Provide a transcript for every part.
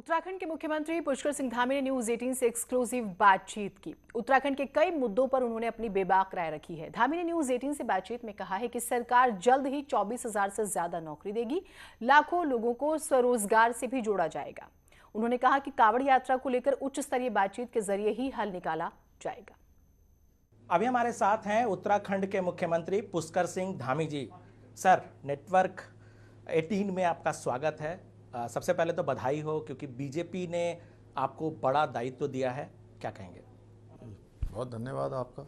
उत्तराखंड के मुख्यमंत्री पुष्कर सिंह धामी ने न्यूज 18 से एक्सक्लूसिव बातचीत की। उत्तराखंड के कई मुद्दों पर उन्होंने अपनी बेबाक राय रखी है। धामी ने न्यूज 18 से बातचीत में कहा है कि सरकार जल्द ही 24,000 से ज्यादा नौकरी देगी, लाखों लोगों को स्वरोजगार से भी जोड़ा जाएगा। उन्होंने कहा कि कांवड़ यात्रा को लेकर उच्च स्तरीय बातचीत के जरिए ही हल निकाला जाएगा। अभी हमारे साथ हैं उत्तराखंड के मुख्यमंत्री पुष्कर सिंह धामी जी। सर, नेटवर्क 18 में आपका स्वागत है। सबसे पहले तो बधाई हो, क्योंकि बीजेपी ने आपको बड़ा दायित्व दिया है। क्या कहेंगे? बहुत धन्यवाद आपका।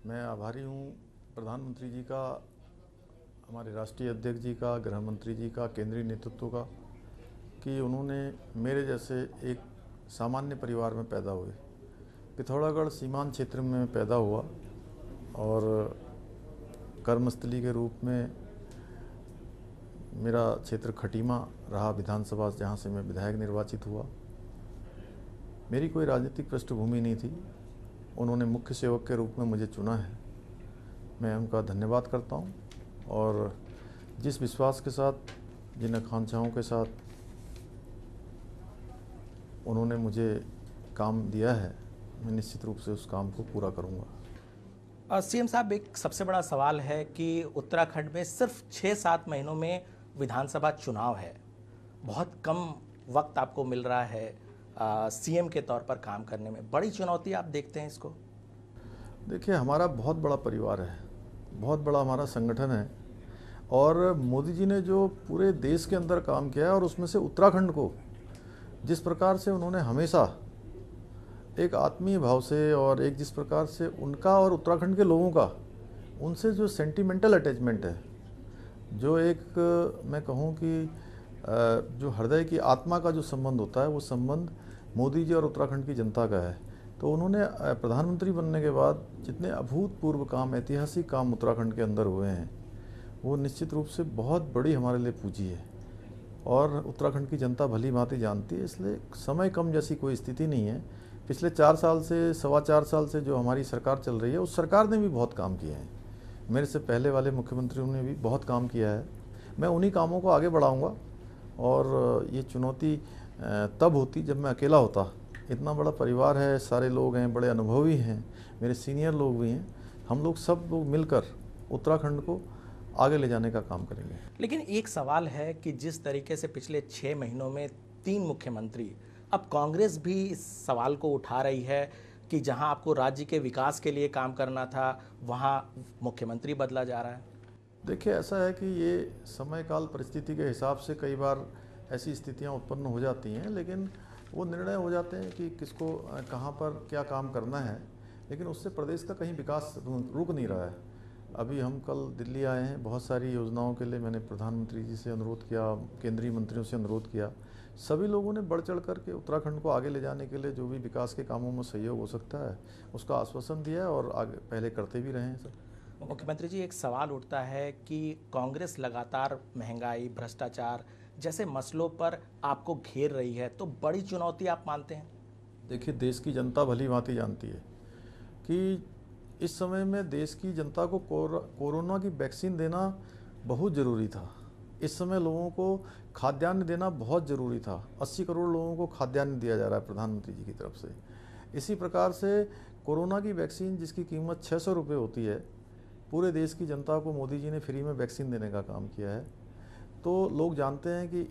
मैं आभारी हूँ प्रधानमंत्री जी का, हमारे राष्ट्रीय अध्यक्ष जी का, गृह मंत्री जी का, केंद्रीय नेतृत्व का, कि उन्होंने मेरे जैसे एक सामान्य परिवार में पैदा हुए, पिथौरागढ़ सीमांत क्षेत्र में पैदा हुआ और कर्मस्थली के रूप में मेरा क्षेत्र खटीमा रहा विधानसभा, जहाँ से मैं विधायक निर्वाचित हुआ। मेरी कोई राजनीतिक पृष्ठभूमि नहीं थी, उन्होंने मुख्य सेवक के रूप में मुझे चुना है। मैं उनका धन्यवाद करता हूँ और जिस विश्वास के साथ, जिन आकांक्षाओं के साथ उन्होंने मुझे काम दिया है, मैं निश्चित रूप से उस काम को पूरा करूँगा। सीएम साहब, एक सबसे बड़ा सवाल है कि उत्तराखंड में सिर्फ 6-7 महीनों में विधानसभा चुनाव है। बहुत कम वक्त आपको मिल रहा है सीएम के तौर पर काम करने में। बड़ी चुनौती आप देखते हैं इसको? देखिए, हमारा बहुत बड़ा परिवार है, बहुत बड़ा हमारा संगठन है और मोदी जी ने जो पूरे देश के अंदर काम किया है और उसमें से उत्तराखंड को जिस प्रकार से उन्होंने हमेशा एक आत्मीय भाव से और एक जिस प्रकार से उनका और उत्तराखंड के लोगों का उनसे जो सेंटिमेंटल अटैचमेंट है, जो एक मैं कहूँ कि जो हृदय की आत्मा का जो संबंध होता है, वो संबंध मोदी जी और उत्तराखंड की जनता का है। तो उन्होंने प्रधानमंत्री बनने के बाद जितने अभूतपूर्व काम, ऐतिहासिक काम उत्तराखंड के अंदर हुए हैं, वो निश्चित रूप से बहुत बड़ी हमारे लिए पूंजी है और उत्तराखंड की जनता भली भांति जानती है। इसलिए समय कम जैसी कोई स्थिति नहीं है। पिछले 4 साल से, 4.25 साल से जो हमारी सरकार चल रही है, उस सरकार ने भी बहुत काम किए हैं। मेरे से पहले वाले मुख्यमंत्रियों ने भी बहुत काम किया है। मैं उन्हीं कामों को आगे बढ़ाऊंगा और ये चुनौती तब होती जब मैं अकेला होता। इतना बड़ा परिवार है, सारे लोग हैं, बड़े अनुभवी हैं, मेरे सीनियर लोग भी हैं। हम लोग सब लोग मिलकर उत्तराखंड को आगे ले जाने का काम करेंगे। लेकिन एक सवाल है कि जिस तरीके से पिछले 6 महीनों में 3 मुख्यमंत्री, अब कांग्रेस भी इस सवाल को उठा रही है कि जहां आपको राज्य के विकास के लिए काम करना था, वहां मुख्यमंत्री बदला जा रहा है। देखिए, ऐसा है कि ये समय काल परिस्थिति के हिसाब से कई बार ऐसी स्थितियां उत्पन्न हो जाती हैं, लेकिन वो निर्णय हो जाते हैं कि किसको कहां पर क्या काम करना है। लेकिन उससे प्रदेश का कहीं विकास रुक नहीं रहा है। अभी हम कल दिल्ली आए हैं, बहुत सारी योजनाओं के लिए मैंने प्रधानमंत्री जी से अनुरोध किया, केंद्रीय मंत्रियों से अनुरोध किया। सभी लोगों ने बढ़ चढ़ करके उत्तराखंड को आगे ले जाने के लिए जो भी विकास के कामों में सहयोग हो सकता है उसका आश्वासन दिया है और आगे पहले करते भी रहे हैं। सर, मुख्यमंत्री जी, एक सवाल उठता है कि कांग्रेस लगातार महंगाई, भ्रष्टाचार जैसे मसलों पर आपको घेर रही है, तो बड़ी चुनौती आप मानते हैं? देखिए, देश की जनता भली भांति जानती है कि इस समय में देश की जनता को कोरोना की वैक्सीन देना बहुत ज़रूरी था। इस समय लोगों को खाद्यान्न देना बहुत ज़रूरी था। 80 करोड़ लोगों को खाद्यान्न दिया जा रहा है प्रधानमंत्री जी की तरफ से। इसी प्रकार से कोरोना की वैक्सीन जिसकी कीमत 600 रुपये होती है, पूरे देश की जनता को मोदी जी ने फ्री में वैक्सीन देने का काम किया है। तो लोग जानते हैं कि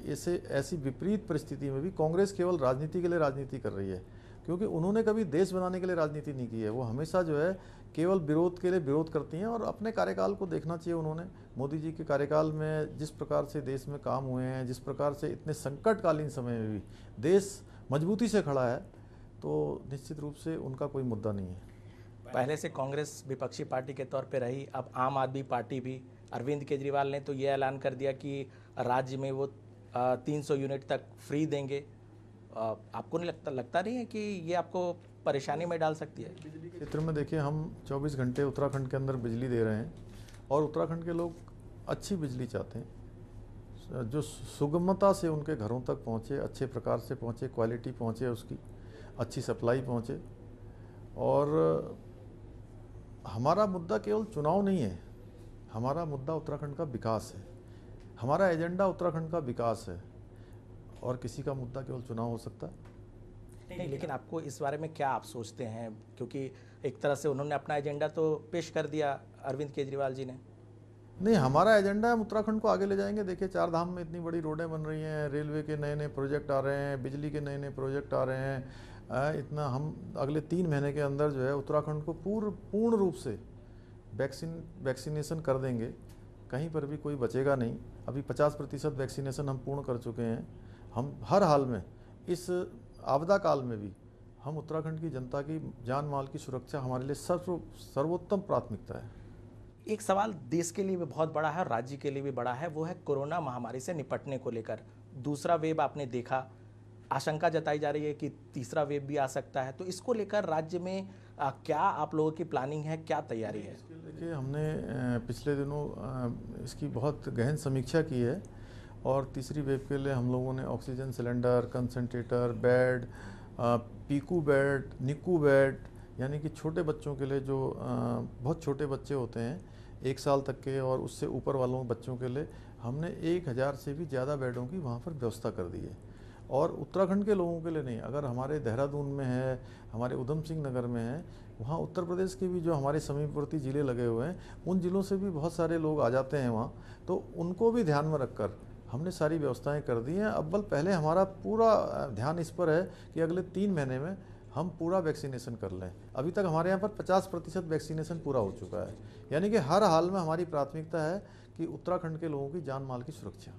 ऐसी विपरीत परिस्थिति में भी कांग्रेस केवल राजनीति के लिए राजनीति कर रही है, क्योंकि उन्होंने कभी देश बनाने के लिए राजनीति नहीं की है। वो हमेशा जो है केवल विरोध के लिए विरोध करती हैं और अपने कार्यकाल को देखना चाहिए। उन्होंने मोदी जी के कार्यकाल में जिस प्रकार से देश में काम हुए हैं, जिस प्रकार से इतने संकटकालीन समय में भी देश मजबूती से खड़ा है, तो निश्चित रूप से उनका कोई मुद्दा नहीं है। पहले से कांग्रेस विपक्षी पार्टी के तौर पे रही, अब आम आदमी पार्टी भी। अरविंद केजरीवाल ने तो ये ऐलान कर दिया कि राज्य में वो 300 यूनिट तक फ्री देंगे। आपको नहीं लगता नहीं है कि ये आपको परेशानी में डाल सकती है? क्षेत्र में देखिए, हम 24 घंटे उत्तराखंड के अंदर बिजली दे रहे हैं और उत्तराखंड के लोग अच्छी बिजली चाहते हैं, जो सुगमता से उनके घरों तक पहुँचे, अच्छे प्रकार से पहुँचे, क्वालिटी पहुँचे, उसकी अच्छी सप्लाई पहुँचे। और हमारा मुद्दा केवल चुनाव नहीं है, हमारा मुद्दा उत्तराखंड का विकास है। हमारा एजेंडा उत्तराखंड का विकास है और किसी का मुद्दा केवल चुनाव हो सकता है। नहीं, लेकिन आपको इस बारे में क्या आप सोचते हैं, क्योंकि एक तरह से उन्होंने अपना एजेंडा तो पेश कर दिया अरविंद केजरीवाल जी ने। नहीं, हमारा एजेंडा है, हम उत्तराखंड को आगे ले जाएंगे। देखिए, 4 धाम में इतनी बड़ी रोडें बन रही हैं, रेलवे के नए नए प्रोजेक्ट आ रहे हैं, बिजली के नए नए प्रोजेक्ट आ रहे हैं। इतना हम अगले 3 महीने के अंदर जो है उत्तराखंड को पूर्ण रूप से वैक्सीनेशन कर देंगे। कहीं पर भी कोई बचेगा नहीं। अभी 50% वैक्सीनेशन हम पूर्ण कर चुके हैं। हम हर हाल में, इस आपदा काल में भी, हम उत्तराखंड की जनता की जान माल की सुरक्षा हमारे लिए सर्वोत्तम प्राथमिकता है। एक सवाल देश के लिए भी बहुत बड़ा है और राज्य के लिए भी बड़ा है, वो है कोरोना महामारी से निपटने को लेकर। दूसरा वेव आपने देखा, आशंका जताई जा रही है कि तीसरा वेव भी आ सकता है, तो इसको लेकर राज्य में क्या आप लोगों की प्लानिंग है, क्या तैयारी है? देखिए, हमने पिछले दिनों इसकी बहुत गहन समीक्षा की है और तीसरी वेव के लिए हम लोगों ने oxygen cylinder, concentrator, bed, PICU bed, NICU bed, यानी कि छोटे बच्चों के लिए जो बहुत छोटे बच्चे होते हैं 1 साल तक के और उससे ऊपर वालों बच्चों के लिए हमने 1000 से भी ज़्यादा बेडों की वहाँ पर व्यवस्था कर दी है। और उत्तराखंड के लोगों के लिए नहीं, अगर हमारे देहरादून में है, हमारे उधम सिंह नगर में है, वहाँ उत्तर प्रदेश के भी जो हमारे समीपवर्ती ज़िले लगे हुए हैं, उन ज़िलों से भी बहुत सारे लोग आ जाते हैं वहाँ, तो उनको भी ध्यान में रखकर हमने सारी व्यवस्थाएं कर दी हैं। अव्वल पहले हमारा पूरा ध्यान इस पर है कि अगले 3 महीने में हम पूरा वैक्सीनेशन कर लें। अभी तक हमारे यहाँ पर 50% वैक्सीनेशन पूरा हो चुका है, यानी कि हर हाल में हमारी प्राथमिकता है कि उत्तराखंड के लोगों की जान माल की सुरक्षा।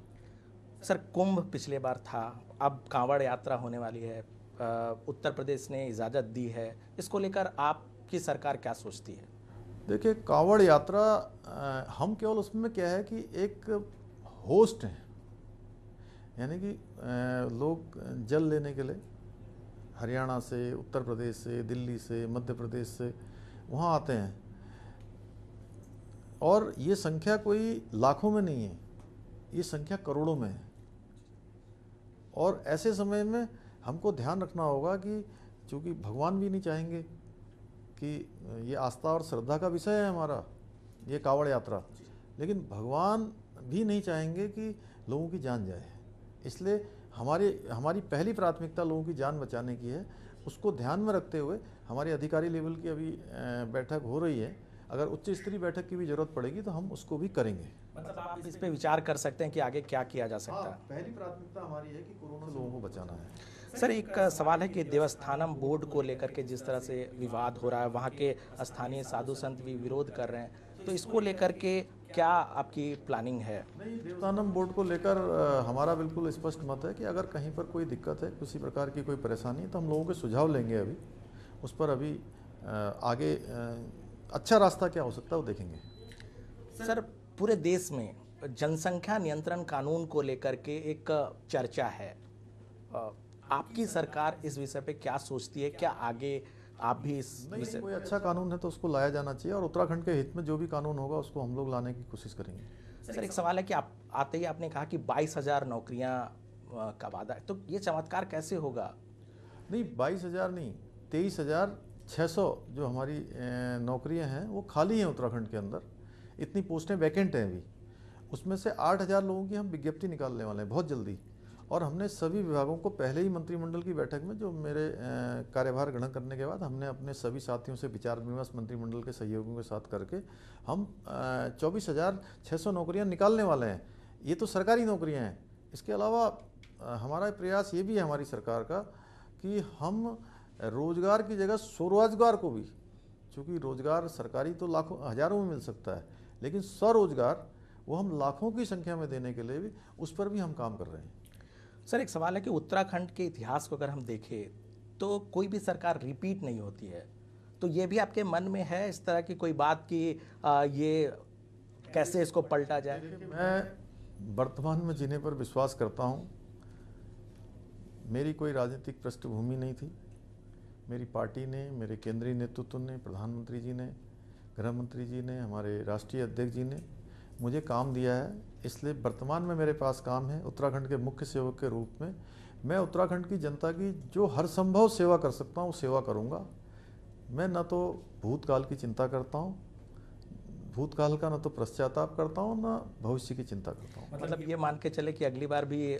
सर, कुंभ पिछले बार था, अब कांवड़ यात्रा होने वाली है, उत्तर प्रदेश ने इजाज़त दी है, इसको लेकर आपकी सरकार क्या सोचती है? देखिए, कांवड़ यात्रा हम केवल उसमें क्या है कि एक होस्ट हैं, यानी कि लोग जल लेने के लिए हरियाणा से, उत्तर प्रदेश से, दिल्ली से, मध्य प्रदेश से वहाँ आते हैं और ये संख्या कोई लाखों में नहीं है, ये संख्या करोड़ों में है। और ऐसे समय में हमको ध्यान रखना होगा कि चूँकि भगवान भी नहीं चाहेंगे कि ये आस्था और श्रद्धा का विषय है हमारा ये कांवड़ यात्रा, लेकिन भगवान भी नहीं चाहेंगे कि लोगों की जान जाए। इसलिए हमारी पहली प्राथमिकता लोगों की जान बचाने की है। उसको ध्यान में रखते हुए हमारी अधिकारी लेवल की अभी बैठक हो रही है। अगर उच्च स्तरीय बैठक की भी जरूरत पड़ेगी तो हम उसको भी करेंगे। मतलब आप इस पे विचार कर सकते हैं कि आगे क्या किया जा सकता है। पहली प्राथमिकता हमारी है कि कोरोना लोगों को बचाना है। सर, एक सवाल है कि देवस्थानम बोर्ड को लेकर के जिस तरह से विवाद हो रहा है, वहाँ के स्थानीय साधु संत भी विरोध कर रहे हैं, तो इसको लेकर के क्या आपकी प्लानिंग है? नहीं, देवस्थानम बोर्ड को लेकर हमारा बिल्कुल स्पष्ट मत है कि अगर कहीं पर कोई दिक्कत है, किसी प्रकार की कोई परेशानी है, तो हम लोगों के सुझाव लेंगे। अभी उस पर अभी आगे अच्छा रास्ता क्या हो सकता है वो देखेंगे। सर, पूरे देश में जनसंख्या नियंत्रण कानून को लेकर के एक चर्चा है, आपकी सरकार इस विषय पे क्या सोचती है? क्या आगे आप भी इस विषय? कोई अच्छा कानून है तो उसको लाया जाना चाहिए और उत्तराखंड के हित में जो भी कानून होगा उसको हम लोग लाने की कोशिश करेंगे। सर, एक सवाल है कि आप आते ही आपने कहा कि 22,000 नौकरियां का वादा है, तो ये चमत्कार कैसे होगा? नहीं, 22,000 नहीं, 23,600 जो हमारी नौकरियां हैं वो खाली हैं उत्तराखंड के अंदर। इतनी पोस्टें वैकेंट हैं अभी, उसमें से 8,000 लोगों की हम विज्ञप्ति निकालने वाले हैं बहुत जल्दी। और हमने सभी विभागों को पहले ही मंत्रिमंडल की बैठक में, जो मेरे कार्यभार ग्रहण करने के बाद हमने अपने सभी साथियों से विचार विमर्श मंत्रिमंडल के सहयोगियों के साथ करके हम 24,600 नौकरियां निकालने वाले हैं। ये तो सरकारी नौकरियां हैं। इसके अलावा हमारा प्रयास ये भी है हमारी सरकार का कि हम रोजगार की जगह स्वरोजगार को भी, चूँकि रोजगार सरकारी तो लाखों हज़ारों में मिल सकता है, लेकिन स्वरोजगार वो हम लाखों की संख्या में देने के लिए भी, उस पर भी हम काम कर रहे हैं। सर, एक सवाल है कि उत्तराखंड के इतिहास को अगर हम देखें तो कोई भी सरकार रिपीट नहीं होती है, तो ये भी आपके मन में है इस तरह की कोई बात कि ये कैसे इसको पलटा जाए? मैं वर्तमान में जीने पर विश्वास करता हूँ। मेरी कोई राजनीतिक पृष्ठभूमि नहीं थी। मेरी पार्टी ने, मेरे केंद्रीय नेतृत्व ने, प्रधानमंत्री जी ने, गृह मंत्री जी ने, हमारे राष्ट्रीय अध्यक्ष जी ने मुझे काम दिया है, इसलिए वर्तमान में मेरे पास काम है। उत्तराखंड के मुख्य सेवक के रूप में मैं उत्तराखंड की जनता की जो हर संभव सेवा कर सकता हूँ सेवा करूँगा। मैं न तो भूतकाल की चिंता करता हूँ, भूतकाल का न तो पश्चाताप करता हूँ, न भविष्य की चिंता करता हूँ। मतलब ये मान के चले कि अगली बार भी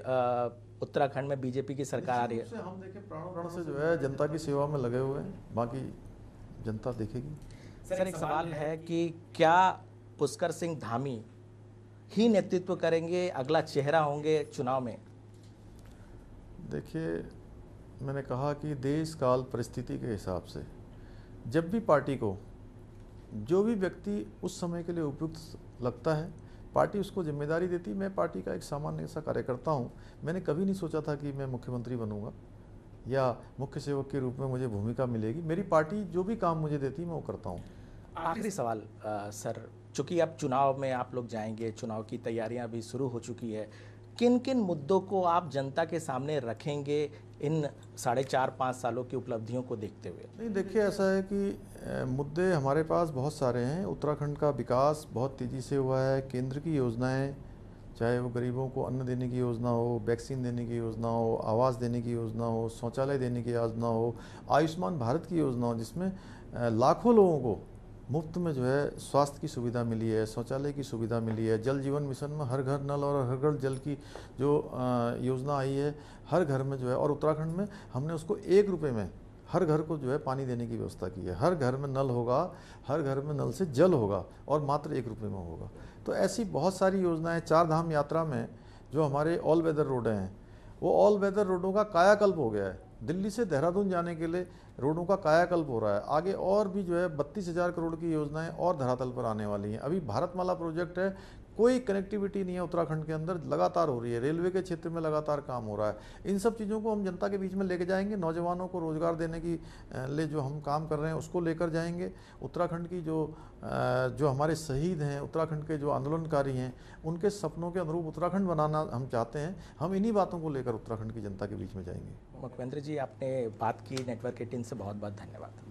उत्तराखंड में बीजेपी की सरकार आ रही है। हम देखें प्राणों से जो है जनता की सेवा में लगे हुए हैं, बाकी जनता देखेगी। सर एक सवाल है कि क्या पुष्कर सिंह धामी ही नेतृत्व करेंगे, अगला चेहरा होंगे चुनाव में? देखिए, मैंने कहा कि देश काल परिस्थिति के हिसाब से जब भी पार्टी को जो भी व्यक्ति उस समय के लिए उपयुक्त लगता है, पार्टी उसको जिम्मेदारी देती। मैं पार्टी का एक सामान्य सा कार्यकर्ता हूँ। मैंने कभी नहीं सोचा था कि मैं मुख्यमंत्री बनूंगा या मुख्य सेवक के रूप में मुझे भूमिका मिलेगी। मेरी पार्टी जो भी काम मुझे देती मैं वो करता हूँ। आखिरी सवाल सर, चूंकि अब चुनाव में आप लोग जाएंगे, चुनाव की तैयारियां भी शुरू हो चुकी है, किन किन मुद्दों को आप जनता के सामने रखेंगे इन 4.5-5 सालों की उपलब्धियों को देखते हुए? नहीं, देखिए, ऐसा है कि मुद्दे हमारे पास बहुत सारे हैं। उत्तराखंड का विकास बहुत तेज़ी से हुआ है। केंद्र की योजनाएं, चाहे वो गरीबों को अन्न देने की योजना हो, वैक्सीन देने की योजना हो, आवास देने की योजना हो, शौचालय देने की योजना हो, आयुष्मान भारत की योजना हो, जिसमें लाखों लोगों को मुफ्त में जो है स्वास्थ्य की सुविधा मिली है, शौचालय की सुविधा मिली है। जल जीवन मिशन में हर घर नल और हर घर जल की जो योजना आई है, हर घर में जो है, और उत्तराखंड में हमने उसको 1 रुपये में हर घर को जो है पानी देने की व्यवस्था की है। हर घर में नल होगा, हर घर में नल से जल होगा और मात्र 1 रुपये में होगा। तो ऐसी बहुत सारी योजनाएं। 4 धाम यात्रा में जो हमारे ऑल वेदर रोडें हैं, वो ऑल वेदर रोडों का कायाकल्प हो गया है। दिल्ली से देहरादून जाने के लिए रोडों का कायाकल्प हो रहा है। आगे और भी जो है 32,000 करोड़ की योजनाएं और धरातल पर आने वाली हैं। अभी भारतमाला प्रोजेक्ट है, कोई कनेक्टिविटी नहीं है उत्तराखंड के अंदर, लगातार हो रही है। रेलवे के क्षेत्र में लगातार काम हो रहा है। इन सब चीज़ों को हम जनता के बीच में लेके जाएंगे। नौजवानों को रोजगार देने की लिए जो हम काम कर रहे हैं उसको लेकर जाएंगे। उत्तराखंड की जो हमारे शहीद हैं, उत्तराखंड के जो आंदोलनकारी हैं, उनके सपनों के अनुरूप उत्तराखंड बनाना हम चाहते हैं। हम इन्हीं बातों को लेकर उत्तराखंड की जनता के बीच में जाएंगे। मुख्यमंत्री जी, आपने बात की नेटवर्क 18 से, बहुत बहुत धन्यवाद।